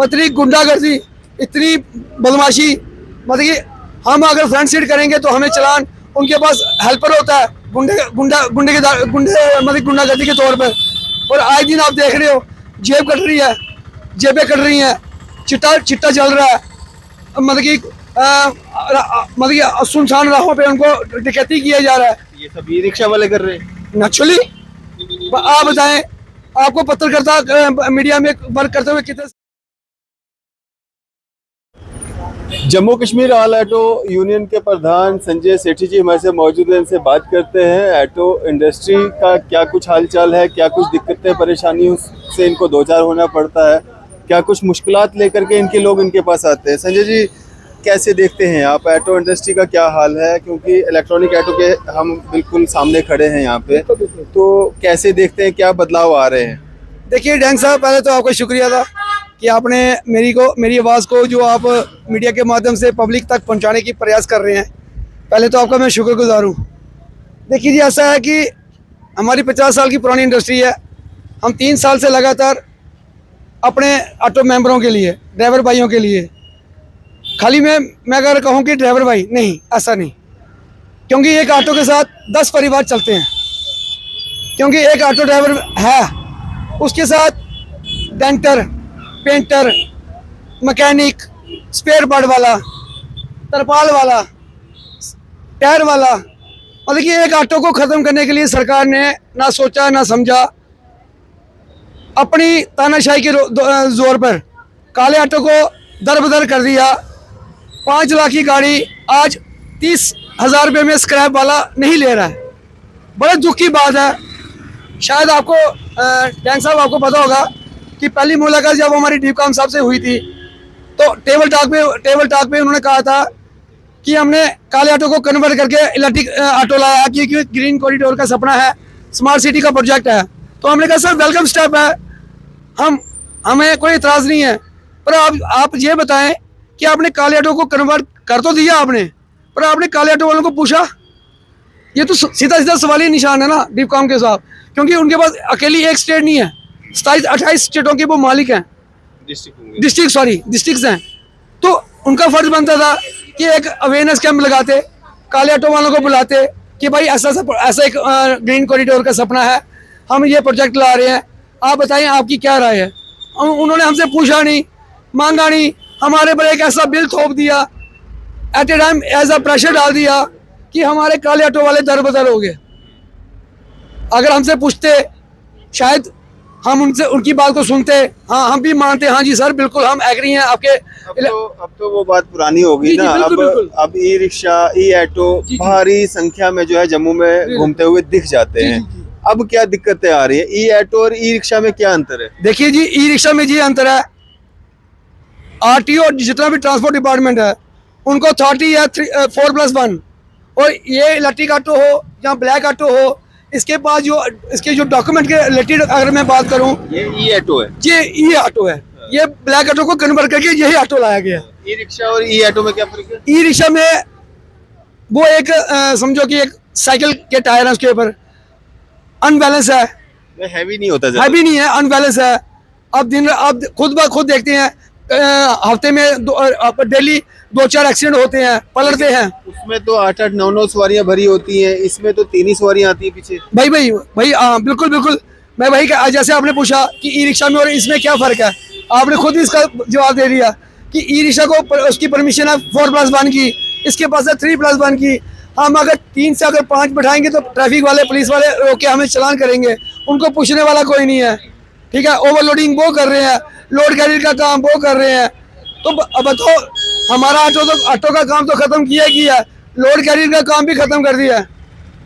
इतनी गुंडागर्दी, इतनी बदमाशी, मतलब कि हम अगर फ्रंट सीट करेंगे तो हमें चलान, उनके पास हेल्पर होता है गुंडे मतलब गुंडागर्दी के तौर पर। और आए दिन आप देख रहे हो जेब कट रही है, जेबें कट रही हैं, चिट्टा चल रहा है, मतलब कि सुनसान राहों पे उनको डकैती किया जा रहा है। ये सब ई रिक्शा वाले कर रहे हैं नेचुरली। आप बताएं, आपको पत्रकारिता मीडिया में वर्क करते हुए कितने। Jammu Kashmir all auto union के प्रधान संजय सेठी जी हमारे से मौजूद हैं, इनसे बात करते हैं ऑटो इंडस्ट्री का क्या कुछ हालचाल है, क्या कुछ दिक्कतें परेशानियों से इनको दो चार होना पड़ता है, क्या कुछ मुश्किलात लेकर के इनके लोग इनके पास आते हैं। संजय जी, कैसे देखते हैं आप ऑटो इंडस्ट्री का क्या हाल है, क्योंकि इलेक्ट्रॉनिक ऑटो के हम बिल्कुल सामने खड़े हैं यहाँ पे, तो कैसे देखते हैं, क्या बदलाव आ रहे हैं? देखिए डैंग साहब, पहले तो आपका शुक्रिया था कि आपने मेरी आवाज़ को जो आप मीडिया के माध्यम से पब्लिक तक पहुंचाने की प्रयास कर रहे हैं, पहले तो आपका मैं शुक्रगुजार हूँ। देखिए जी, ऐसा है कि हमारी 50 साल की पुरानी इंडस्ट्री है। हम 3 साल से लगातार अपने ऑटो मेंबरों के लिए, ड्राइवर भाइयों के लिए, खाली मैं अगर कहूँ कि ड्राइवर भाई नहीं, ऐसा नहीं, क्योंकि एक ऑटो के साथ 10 परिवार चलते हैं। क्योंकि एक ऑटो ड्राइवर है, उसके साथ denter, painter, mechanic, spare part वाला, तरपाल वाला, टायर वाला, मतलब कि एक ऑटो को ख़त्म करने के लिए सरकार ने ना सोचा ना समझा, अपनी तानाशाही के जोर पर काले ऑटो को दर-बदर कर दिया। 5 लाख की गाड़ी आज 30,000 रुपये में स्क्रैप वाला नहीं ले रहा है। बड़े दुख की बात है। शायद आपको डैंग साहब आपको पता होगा कि पहली मुलाकात जब हमारी डीपकाम साहब से हुई थी, तो टेबल टॉक पे उन्होंने कहा था कि हमने काले ऑटो को कन्वर्ट करके इलेक्ट्रिक ऑटो लाया, क्योंकि ग्रीन कॉरिडोर का सपना है, स्मार्ट सिटी का प्रोजेक्ट है। तो हमने कहा सर वेलकम स्टेप है, हमें कोई इतराज़ नहीं है, पर आप ये बताएं कि आपने काले ऑटो को कन्वर्ट कर तो दिया आपने, पर आपने काले ऑटो वालों को पूछा? ये तो सीधा सवाल ही निशान है ना डीपकाम के साथ, क्योंकि उनके पास अकेली एक स्टेट नहीं है, 27-28 स्टेटों के वो मालिक हैं, डिस्ट्रिक्ट्स हैं। तो उनका फर्ज बनता था कि एक अवेयरनेस कैंप लगाते, काले ऑटो वालों को बुलाते कि भाई ऐसा एक ग्रीन कॉरिडोर का सपना है, हम ये प्रोजेक्ट ला रहे हैं, आप बताइए आपकी क्या राय है। उन्होंने हमसे पूछा नहीं, मांगा नहीं, हमारे पर एक ऐसा बिल थोप दिया, at a time as a pressure डाल दिया कि हमारे काले ऑटो वाले दर बदर हो गए। अगर हमसे पूछते, शायद हम उनसे उनकी बात को सुनते, हाँ हम भी मानते, हाँ जी सर बिल्कुल हम एग्री हैं आपके। अब तो वो बात पुरानी हो गई ना। अब ई रिक्शा, ई ऑटो भारी संख्या में जो है जम्मू में घूमते हुए दिख जाते हैं। अब क्या दिक्कतें आ रही है? ई ऑटो और ई रिक्शा में क्या अंतर है? देखिए जी, ई रिक्शा में ये अंतर है, आरटीओ जितना भी ट्रांसपोर्ट डिपार्टमेंट है उनको अथॉरिटी है 4+1, और ये इलेक्ट्रिक ऑटो हो या ब्लैक ऑटो हो, इसके पास इसके जो डॉक्यूमेंट के रिलेटेड अगर मैं बात करूं, ये ई ऑटो है, ये ई ऑटो है, ये ब्लैक ऑटो को कन्वर्ट करके यही ऑटो लाया गया। ई रिक्शा और ई ऑटो में क्या फर्क है? ई रिक्शा में वो एक समझो कि एक साइकिल के टायर है, उसके ऊपर अनबैलेंस है, हैवी नहीं होता, हैवी नहीं है, अनबैलेंस है। अब खुद ब खुद देखते हैं, हफ्ते में डेली 2-4 एक्सीडेंट होते हैं, पलटते हैं। उसमें तो 8-8, 9-9 सवारियां भरी होती हैं, इसमें तो 3 ही सवारियां आती है पीछे। भाई बिल्कुल मैं भाई, जैसे आपने पूछा कि ई रिक्शा में और इसमें क्या फर्क है, आपने खुद ही इसका जवाब दे दिया कि ई रिक्शा को उसकी परमिशन है 4+1 की, इसके पास है 3+1 की। हम अगर 3 से अगर 5 बैठाएंगे तो ट्रैफिक वाले, पुलिस वाले रोक के हमें चलान करेंगे, उनको पूछने वाला कोई नहीं है। ठीक है, ओवरलोडिंग वो कर रहे हैं, लोड कैरियर का काम वो कर रहे हैं। तो अब बताओ, हमारा ऑटो का काम तो खत्म किया ही किया, लोड कैरियर का काम भी खत्म कर दिया है।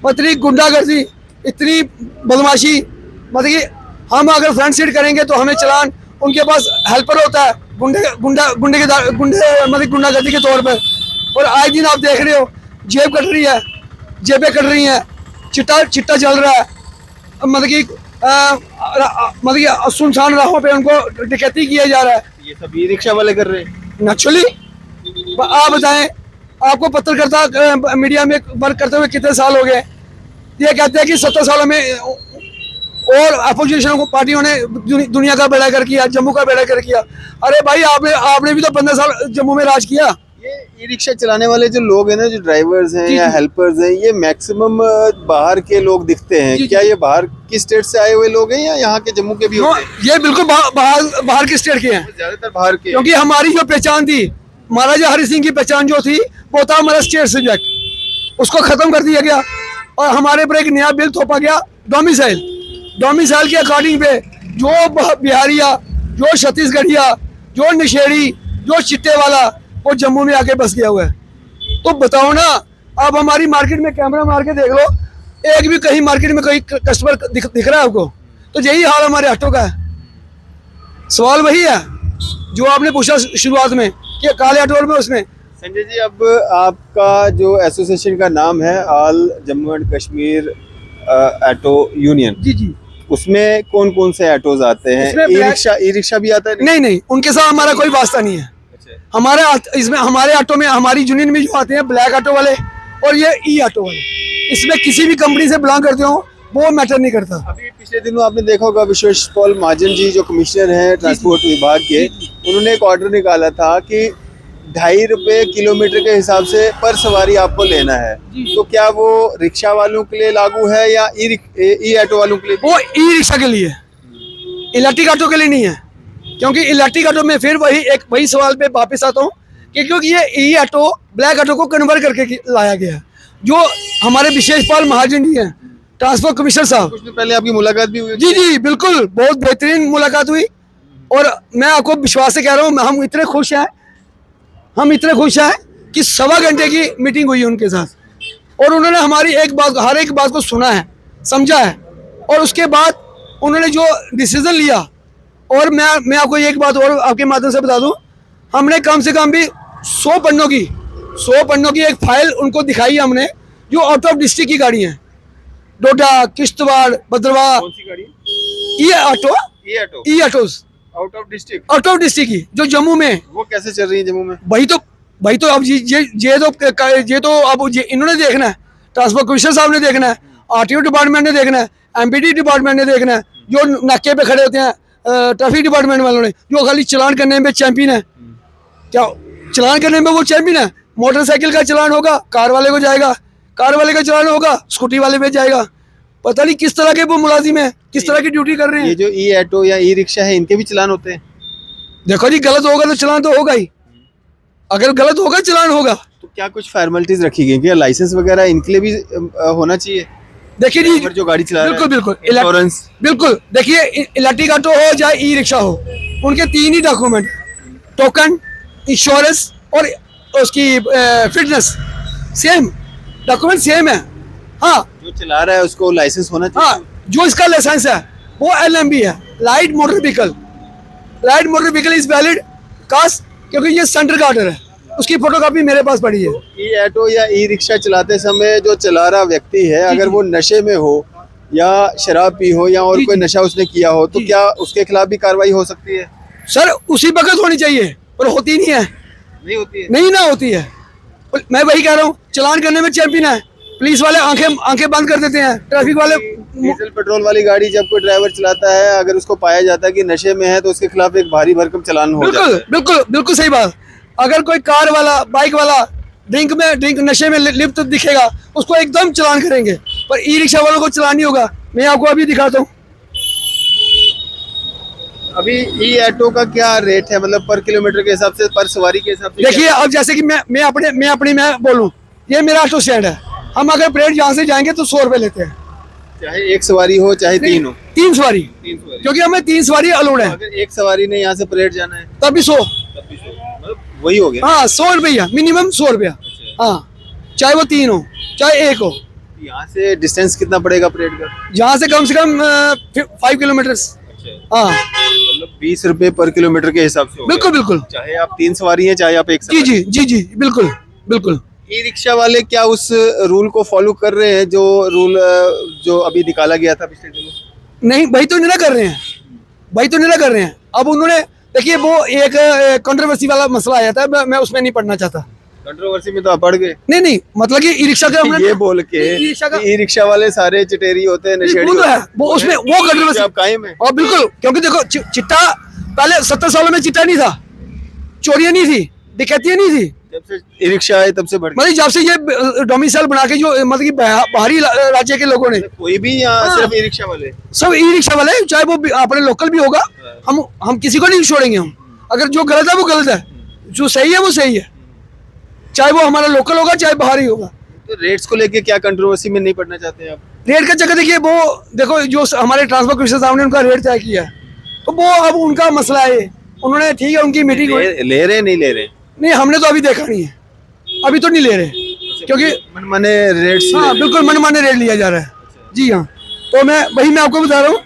इतनी गुंडागर्दी, इतनी बदमाशी, मतलब कि हम अगर फ्रंट सीट करेंगे तो हमें चलान, उनके पास हेल्पर होता है मतलब गुंडागर्दी के तौर पर। और आए दिन आप देख रहे हो जेब कट रही है, जेबें कट रही हैं, चिट्टा चल रहा है, मतलब कि सुनसान राहों पे उनको डकैती किया जा रहा है। ये सब ई रिक्शा वाले कर रहे हैं नेचुरली। आप बताएं, आपको पत्रकारिता मीडिया में वर्क करते हुए कितने साल हो गए? ये कहते हैं कि 70 सालों में और अपोजिशन पार्टियों ने दुनिया का बेड़ा कर किया, जम्मू का बेड़ा कर किया। अरे भाई आपने भी तो 15 साल जम्मू में राज किया। ये ई रिक्शा चलाने वाले जो लोग हैं ना, जो ड्राइवर्स हैं जी, या जी। हेल्पर्स हैं, ये मैक्सिमम बाहर के लोग दिखते हैं। जी, क्या ये बाहर की स्टेट से आए हुए लोग हैं या यहाँ के जम्मू के भी होते हैं? ये बिल्कुल बाहर के स्टेट के हैं, ज्यादातर बाहर के। क्योंकि हमारी जो पहचान थी, महाराजा हरि सिंह की पहचान जो थी, वो था हमारा स्टेट सब्जेक्ट, उसको खत्म कर दिया गया और हमारे पर एक नया बिल थोपा गया, डोमिसाइल के अकॉर्डिंग पे जो बिहारिया, जो छत्तीसगढ़िया, जो नशेड़ी, जो चिट्टे वाला, वो जम्मू में आके बस गया हुआ है। तो बताओ ना, आप हमारी मार्केट में कैमरा मार के देख लो, एक भी कहीं मार्केट में कोई कस्टमर दिख रहा है आपको? तो यही हाल हमारे ऑटो का है। सवाल वही है जो आपने पूछा शुरुआत में कि काले ऑटो में उसमें। संजय जी, अब आपका जो एसोसिएशन का नाम है all Jammu and Kashmir auto union, जी जी। उसमें कौन कौन से ऑटोज आते हैं? उसमें ई रिक्शा भी आता है? नहीं, उनके साथ हमारा कोई वास्ता नहीं है। हमारे ऑटो में, हमारी यूनियन में जो आते हैं ब्लैक ऑटो वाले और ये ई ऑटो वाले, इसमें किसी भी कंपनी से बिलोंग करते हो वो मैटर नहीं करता। अभी पिछले दिनों आपने देखा होगा, विशेष पॉल महाजन जी जो कमिश्नर हैं ट्रांसपोर्ट विभाग के, उन्होंने एक ऑर्डर निकाला था कि 2.5 रुपए किलोमीटर के हिसाब से पर सवारी आपको लेना है। तो क्या वो रिक्शा वालों के लिए लागू है या ई ऑटो वालों के लिए? वो ई रिक्शा के लिए, इलेक्ट्रिक ऑटो के लिए नहीं है। क्योंकि इलेक्ट्रिक ऑटो में फिर वही सवाल पे वापस आता हूँ कि क्योंकि ये ई ऑटो ब्लैक ऑटो को कन्वर्ट करके लाया गया है। जो हमारे विशेष पाल महाजन जी हैं, ट्रांसपोर्ट कमिश्नर साहब, कुछ दिन पहले आपकी मुलाकात भी हुई? जी, बिल्कुल, बहुत बेहतरीन मुलाकात हुई और मैं आपको विश्वास से कह रहा हूँ, हम इतने खुश हैं कि 1.25 घंटे की मीटिंग हुई उनके साथ और उन्होंने हमारी हर एक बात को सुना है, समझा है और उसके बाद उन्होंने जो डिसीजन लिया। और मैं आपको एक बात और आपके माध्यम से बता दूं, हमने कम से कम भी 100 पन्नों की एक फाइल उनको दिखाई हमने, जो आउट ऑफ डिस्ट्रिक्ट की गाड़ी है, डोडा, किश्तवाड़, भद्रवाह। कौन सी गाड़ी? E autos out of district, out of district की जो जम्मू में, वो कैसे चल रही है जम्मू में? वही तो अब ये तो अब इन्होंने देखना है, ट्रांसपोर्ट कमिश्नर साहब ने देखना है, आरटीओ डिपार्टमेंट ने देखना है, एमपीडी डिपार्टमेंट ने देखना है, जो नाके पे खड़े होते हैं ट्रैफिक डिपार्टमेंट वालों ने, जो खाली चलान करने में चैंपियन है। क्या चलान करने में वो चैंपियन है? मोटरसाइकिल का चलान होगा, कार वाले को जाएगा, कार वाले का चलान होगा, स्कूटी वाले पे जाएगा। पता नहीं किस तरह के वो मुलाजिम है, किस तरह की ड्यूटी कर रहे हैं। ये जो ई ऑटो या ई रिक्शा है, इनके भी चलान होते हैं? देखो जी, गलत होगा तो चलान तो होगा ही, अगर गलत होगा चलान होगा। तो क्या कुछ फॉर्मेलिटीज रखी गई? क्या लाइसेंस वगैरह इनके लिए भी होना चाहिए? देखिए जी, जो गाड़ी चला रहा है, बिल्कुल इंश्योरेंस। बिल्कुल, देखिए इलेक्ट्रिक ऑटो हो चाहे ई रिक्शा हो, उनके 3 ही डॉक्यूमेंट, टोकन, इंश्योरेंस और उसकी फिटनेस, सेम डॉक्यूमेंट सेम है। हाँ, जो चला रहा है उसको लाइसेंस होना चाहिए। हाँ, जो इसका लाइसेंस है वो LMB है, light motor vehicle is valid cast, क्योंकि ये सेंटर का ऑर्डर है, उसकी फोटोकॉपी मेरे पास पड़ी है। ई ऑटो या ई रिक्शा चलाते समय जो चला रहा व्यक्ति है, अगर वो नशे में हो या शराब पी हो या और कोई नशा उसने किया हो, तो क्या उसके खिलाफ भी कार्रवाई हो सकती है? सर उसी वक्त होनी चाहिए, पर होती नहीं है। नहीं होती है? नहीं ना होती है। मैं वही कह रहा हूँ, चलान करने में चैंपियन है, पुलिस वाले आंखें बंद कर देते हैं, ट्रैफिक वाले। डीजल पेट्रोल वाली गाड़ी जब कोई ड्राइवर चलाता है, अगर उसको पाया जाता है कि नशे में है, तो उसके खिलाफ एक भारी भरकम चालान हो जाता है। बिल्कुल सही बात। अगर कोई कार वाला, बाइक वाला ड्रिंक नशे में लिप्त दिखेगा, उसको एकदम चलान करेंगे, पर ई रिक्शा वालों को चलान नहीं होगा। मैं आपको अभी दिखाता हूँ। अभी ई ऑटो का क्या रेट है, मतलब पर किलोमीटर के हिसाब से, पर सवारी के हिसाब से? देखिए, अब जैसे कि मैं बोलूँ, ये मेरा ऑटो स्टैंड है, हम अगर परेड यहाँ से जाएंगे तो 100 रुपए लेते हैं, चाहे एक सवारी हो चाहे 3 हो। 3 सवारी, 3 सवारी, क्योंकि हमें 3 सवारी अलाउड है। अगर एक सवारी ने यहाँ से परेड जाना है तब भी 100, मतलब वही हो गया। हाँ 100 रुपया, मिनिमम 100 रुपया। हाँ, चाहे वो 3 हो चाहे 1 हो। यहाँ से डिस्टेंस कितना पड़ेगा परेड का? यहाँ से कम 5 किलोमीटर। हाँ, मतलब 20 रुपए पर किलोमीटर के हिसाब से हो गया। बिल्कुल। चाहे आप 3 सवारी है चाहे आप एक सवारी। जी, बिल्कुल। ई रिक्शा वाले क्या उस रूल को फॉलो कर रहे हैं, जो रूल जो अभी निकाला गया था पिछले दिनों? नहीं, वही तो नहीं ना कर रहे हैं। अब उन्होंने, देखिए, वो एक कंट्रोवर्सी वाला मसला आया था, मैं उसमें नहीं पढ़ना चाहता। कंट्रोवर्सी में तो आप पड़ गए। नहीं नहीं, मतलब कि ई रिक्शा का हमने ये बोल के ई रिक्शा का ई रिक्शा वाले सारे चिटेरी होते हैं, नशेड़ी वो तो है, होते हैं। वो उसमें वो कंट्रोवर्सी आप कायम है। और बिल्कुल, क्योंकि देखो चिट्टा पहले 70 सालों में चिट्टा नहीं था, चोरियां नहीं थी, डकैतियां नहीं थी। जब से ई रिक्शा आए तब से बढ़ गया। मतलब जब से ये डोमिसाइल बना के जो मतलब कि बाहरी राज्य के लोगों ने कोई भी यहाँ हाँ। सिर्फ ई रिक्शा वाले। सब ई रिक्शा वाले, चाहे वो अपने लोकल भी होगा, हम किसी को नहीं छोड़ेंगे। हम अगर जो गलत है वो गलत है, जो सही है वो सही है, चाहे वो हमारा लोकल होगा चाहे बाहरी होगा। तो रेट्स को लेके क्या कंट्रोवर्सी में नहीं पड़ना चाहते आप? रेट का चक्कर देखिए, वो देखो जो हमारे ट्रांसपोर्ट कमिश्नर साहब ने उनका रेट तय किया है, तो वो अब उनका मसला है। उन्होंने ठीक है, उनकी मीटिंग हुई। ले रहे नहीं ले रहे? नहीं, हमने तो अभी देखा नहीं है, अभी तो नहीं ले रहे, क्योंकि मनमाने रेट्स हाँ बिल्कुल मनमाने रेट लिया जा रहा है। जी हाँ, तो मैं आपको बता रहा हूँ,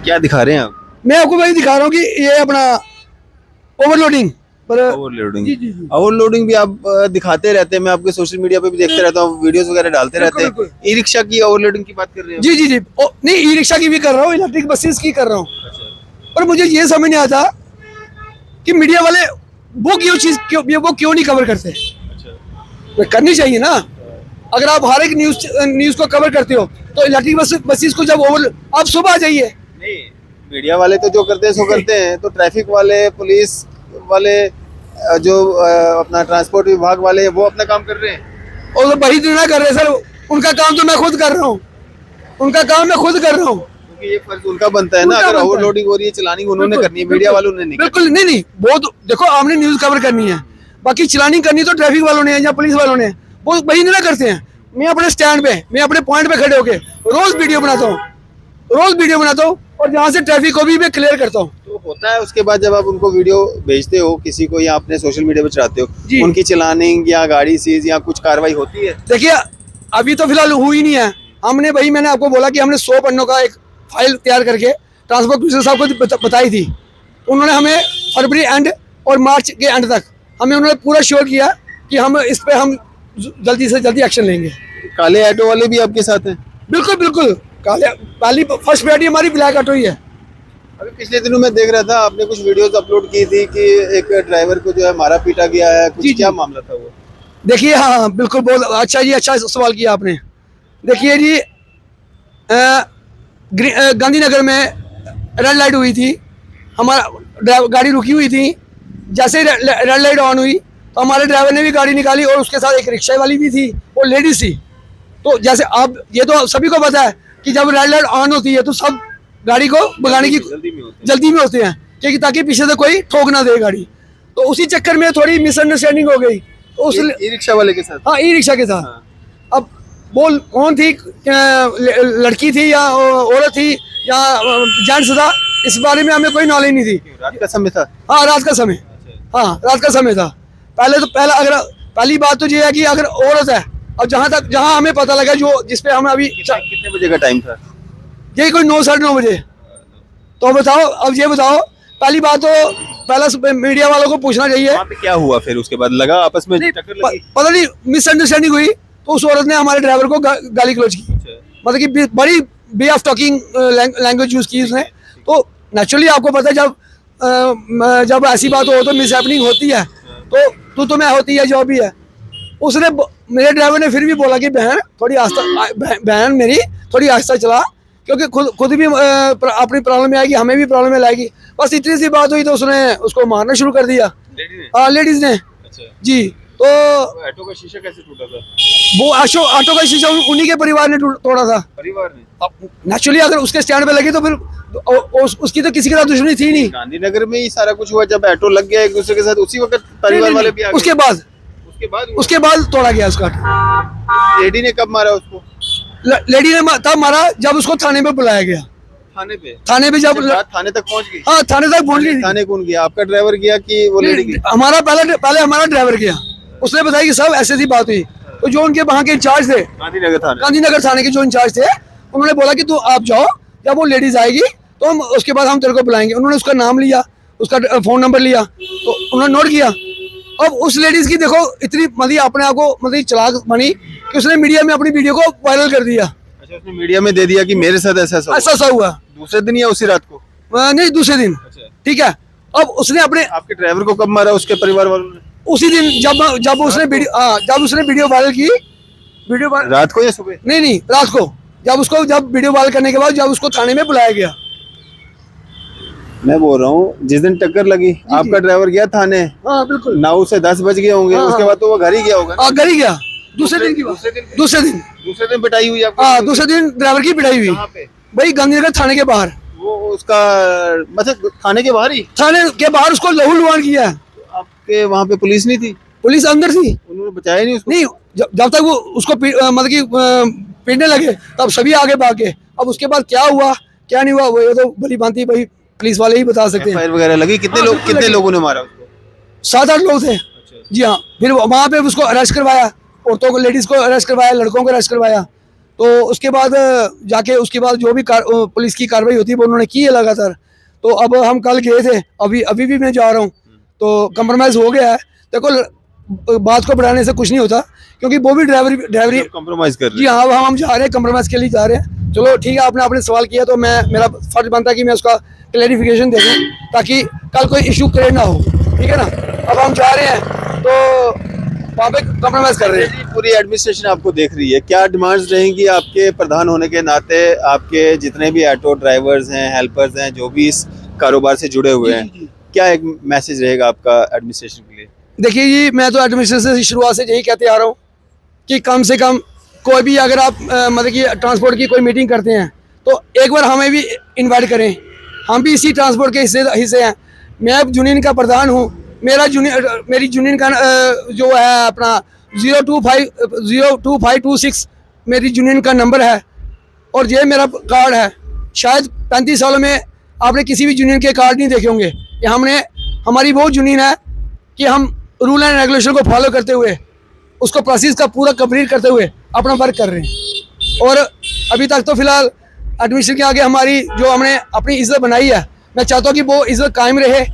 क्या दिखा रहे हैं आप? मैं आपको वही दिखा रहा हूँ कि ये अपना ओवरलोडिंग पर ओवरलोडिंग। जी, जी, जी। ओवरलोडिंग भी आप दिखाते रहते हैं, मैं आपके सोशल मीडिया पे भी देखते रहता हूँ, वीडियोस वगैरह डालते रहते हैं। बिल्कुल। ई रिक्शा की ओवरलोडिंग की बात कर रहे हैं? जी जी जी नहीं, ई रिक्शा की भी कर रहा हूँ, इलेक्ट्रिक बसेस की कर रहा हूँ। पर मुझे ये समझ नहीं आता कि मीडिया वाले वो क्यों नहीं कवर करते। तो करनी चाहिए ना, अगर आप हर एक न्यूज को कवर करते हो तो इलेक्ट्रिक बसेस को जब आप सुबह आ जाइए। नहीं, मीडिया वाले तो जो करते हैं सो करते हैं, तो ट्रैफिक वाले, पुलिस वाले, जो अपना ट्रांसपोर्ट विभाग वाले, वो अपना काम कर रहे हैं। और वही तो ना कर रहे सर, उनका काम तो मैं खुद कर रहा हूँ, उनका काम मैं खुद कर रहा हूँ। क्योंकि ये फर्ज उनका बनता है ना, उनका अगर बनता है। ओवरलोडिंग हो रही है, चलानी उन्होंने बिल्कुल, करनी है, मीडिया वालों ने नहीं करनी। बिल्कुल नहीं, वो तो देखो आपने न्यूज कवर करनी है, बाकी चलानी करनी तो ट्रैफिक वालों ने या पुलिस वालों ने, वो वही नहीं ना करते हैं। मैं अपने स्टैंड पे, मैं अपने पॉइंट पे खड़े होके रोज वीडियो बनाता हूँ, और जहाँ से ट्रैफिक को भी मैं क्लियर करता हूँ। तो होता है, उसके बाद जब आप उनको वीडियो भेजते हो किसी को या अपने सोशल मीडिया पे चढ़ाते जी। हो, उनकी चलानिंग या गाड़ी सीज या कुछ कार्रवाई होती है? देखिए अभी तो फिलहाल हुई नहीं है। हमने वही, मैंने आपको बोला कि हमने 100 पन्नों का एक फाइल तैयार करके ट्रांसपोर्ट कमिश्नर साहब को बताई थी। उन्होंने हमें फरवरी एंड और मार्च के एंड तक हमें उन्होंने पूरा श्योर किया कि हम इस पे हम जल्दी से जल्दी एक्शन लेंगे। काले ऑटो वाले भी आपके साथ हैं? बिल्कुल बिल्कुल, पहली फर्स्ट प्रायोरिटी हमारी ब्लैक ऑटो ही है। अभी पिछले दिनों मैं देख रहा था, आपने कुछ वीडियोस अपलोड की थी कि एक ड्राइवर को जो है मारा पीटा गया है, कुछ जी, क्या जी। मामला था वो? देखिए हाँ बिल्कुल, बहुत अच्छा जी, अच्छा सवाल किया आपने। देखिए जी, गांधीनगर में रेड लाइट हुई थी, हमारा गाड़ी रुकी हुई थी। जैसे रेड लाइट ऑन हुई तो हमारे ड्राइवर ने भी गाड़ी निकाली, और उसके साथ एक रिक्शा वाली भी थी, वो लेडीज थी। तो जैसे आप, ये तो सभी को पता है कि जब रेड लाइट ऑन होती है तो सब गाड़ी को भगाने की जल्दी में होते हैं, क्योंकि ताकि पीछे से कोई ठोक ना दे गाड़ी। तो उसी चक्कर में थोड़ी मिसअंडरस्टैंडिंग हो गई, तो उस ई रिक्शा वाले के साथ? हाँ, ई रिक्शा के साथ। हाँ। अब वो कौन थी, लड़की थी या औरत थी या जेंट्स था, इस बारे में हमें कोई नॉलेज नहीं थी। रात का समय था? हाँ रात का समय, हाँ रात का समय था। पहली बात तो ये है कि अगर औरत है, और जहाँ हमें पता लगा, जो जिसपे हमें अभी कितने बजे का टाइम था? यही कोई 9 साढ़े 9 बजे। तो बताओ, अब ये बताओ, पहली बात तो पहला मीडिया वालों को पूछना चाहिए। वहाँ पे क्या हुआ फिर? उसके बाद लगा आपस में टक्कर लगी? पता नहीं, मिसअंडरस्टैंडिंग हुई, तो उस औरत ने हमारे ड्राइवर को गाली गलौज की, मतलब कि बड़ी way of talking language use की उसने। तो नेचुरली आपको पता है, जब ऐसी बात हो तो मिस हैपनिंग होती है, तो तुम्हें होती है, जो भी है। उसने, मेरे ड्राइवर ने फिर भी बोला कि बहन मेरी थोड़ी आहिस्ता चला, क्योंकि खुद भी अपनी प्रॉब्लम में आएगी, हमें भी प्रॉब्लम में लाएगी। बस इतनी सी बात हुई तो उसने उसको मारना शुरू कर दिया, लेडीज ने। अच्छा। जी, तो ऑटो का शीशा कैसे टूटा था? वो ऑटो का शीशा उन्हीं के परिवार ने तोड़ा था। परिवार ने? नेचुरली अगर उसके स्टैंड पे लगी तो फिर उसकी तो किसी के साथ दुश्मनी थी नहीं। गांधीनगर में ही सारा कुछ हुआ, जब ऑटो लग गया एक दूसरे के साथ, उसी वक्त परिवार वाले भी आ गए? उसके बाद तोड़ा गया उसका। लेडी ने कब मारा उसको? लेडी ने तब मारा जब उसको थाने पे बुलाया गया। थाने पे जब बात थाने तक पहुंच गई? हाँ, थाने तक पहुंच गई। थाने कौन गया, आपका ड्राइवर गया कि वो लेडी गई? हमारा पहले हमारा ड्राइवर गया। उसने बताया कि सब ऐसी बात हुई, तो जो उनके वहाँ के इंचार्ज थे, गांधीनगर थाने के जो इंचार्ज थे, उन्होंने बोला कि तू आप जाओ, जब वो लेडीज आएगी तो हम उसके बाद हम तेरे को बुलाएंगे। उन्होंने उसका नाम लिया, उसका फोन नंबर लिया, तो उन्होंने नोट किया। अब उस लेडीज की देखो इतनी मतलब अपने आप को मतलब चालाक बनी कि उसने मीडिया में अपनी वीडियो को वायरल कर दिया। अच्छा, उसने मीडिया में दे दिया कि मेरे साथ ऐसा ऐसा हुआ। दूसरे दिन या उसी रात को? नहीं, दूसरे दिन। ठीक है, अब उसने अपने आपके ड्राइवर को कब मारा उसके परिवार वालों ने? उसी दिन जब उसने वीडियो वायरल की, वीडियो वायरल, रात को या सुबह? नहीं रात को, जब वीडियो वायरल करने के बाद जब उसको थाने में बुलाया गया। मैं बोल रहा हूँ जिस दिन टक्कर लगी आपका ड्राइवर गया थाने, हाँ बिल्कुल, 9 से 10 बज गए होंगे, हाँ, उसके बाद तो वो घर ही गया होगा। घर ही गया। दूसरे दिन की बात, दूसरे दिन पिटाई हुई आपको? हाँ, दूसरे दिन ड्राइवर की पिटाई हुई। कहाँ पे? भाई गांधीनगर थाने के बाहर। वो उसका मतलब थाने के बाहर ही? थाने के बाहर उसको लहू लुहान किया है। आपके वहाँ पे पुलिस नहीं थी? पुलिस अंदर थी, उन्होंने बचाया नहीं उसको? नहीं, जब तक वो उसको मतलब कि पीटने लगे तब सभी आगे भाग गए। अब उसके बाद क्या हुआ क्या नहीं हुआ वो ये तो भली भांति भाई पुलिस वाले ही बता सकते हैं। फायर वगैरह लगी? कितने लोगों ने मारा उसको? 7-8 लोग थे जी हाँ। फिर वहाँ पे उसको अरेस्ट करवाया, औरतों को, लेडीज को अरेस्ट करवाया, लड़कों को अरेस्ट करवाया। तो उसके बाद जाके उसके बाद जो भी पुलिस की कार्रवाई होती है वो उन्होंने की है लगातार। तो अब हम कल गए थे, अभी भी मैं जा रहा हूँ, तो कंप्रोमाइज़ हो गया है। देखो बात को बढ़ाने से कुछ नहीं होता, क्योंकि वो भी ड्राइवरी कंप्रोमाइज कर रहे जी हाँ। अब हम जा रहे हैं, कंप्रोमाइज़ के लिए जा रहे हैं। चलो ठीक है, आपने सवाल किया तो मेरा फर्ज बनता है कि मैं उसका क्लैरिफिकेशन दे दूँ, ताकि कल कोई इशू क्रिएट ना हो, ठीक है ना। अब हम जा रहे हैं तो वहाँ पे कंप्रोमाइज़ कर रहे हैं। पूरी एडमिनिस्ट्रेशन आपको देख रही है, क्या डिमांड्स रहेंगी आपके प्रधान होने के नाते? आपके जितने भी ऑटो ड्राइवर्स हैं, हेल्पर्स हैं, जो भी इस कारोबार से जुड़े हुए हैं, क्या एक मैसेज रहेगा आपका एडमिनिस्ट्रेशन के लिए? देखिए जी, मैं तो एडमिनिस्ट्रेशन की शुरुआत से यही कहते आ रहा हूँ कि कम से कम कोई भी अगर आप मतलब कि ट्रांसपोर्ट की कोई मीटिंग करते हैं तो एक बार हमें भी इनवाइट करें, हम भी इसी ट्रांसपोर्ट के हिस्से हैं। मैं यूनियन का प्रधान हूँ, मेरी यूनियन का जो है अपना 02526 मेरी यूनियन का नंबर है, और ये मेरा कार्ड है। शायद 35 सालों में आपने किसी भी यूनियन के कार्ड नहीं देखे होंगे। ये हमारी वो यूनियन है कि हम रूल एंड रेगुलेशन को फॉलो करते हुए, उसको प्रोसेस का पूरा कंप्लीट करते हुए अपना वर्क कर रहे हैं। और अभी तक तो फिलहाल एडमिशन के आगे हमारी जो हमने अपनी इज्जत बनाई है, मैं चाहता हूँ कि वो इज्जत कायम रहे।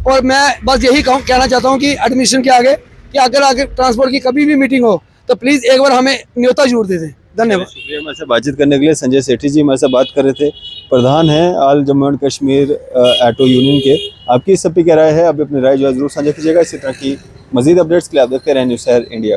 और मैं बस यही कहना चाहता हूँ कि एडमिशन के आगे कि अगर आगे ट्रांसपोर्ट की कभी भी मीटिंग हो तो प्लीज़ एक बार हमें न्योता जरूर दे दें। धन्यवाद। शुक्रिया हमारे से बातचीत करने के लिए। संजय सेठी जी हमारे से बात कर रहे थे, प्रधान हैं all Jammu and Kashmir auto union के। आपकी इस सब पे क्या राय है? आप अपनी राय जो है जरूर साझा कीजिएगा। इसी तरह की मजीद अपडेट्स के लिए आप देखते रहें न्यूज़ शहर इंडिया।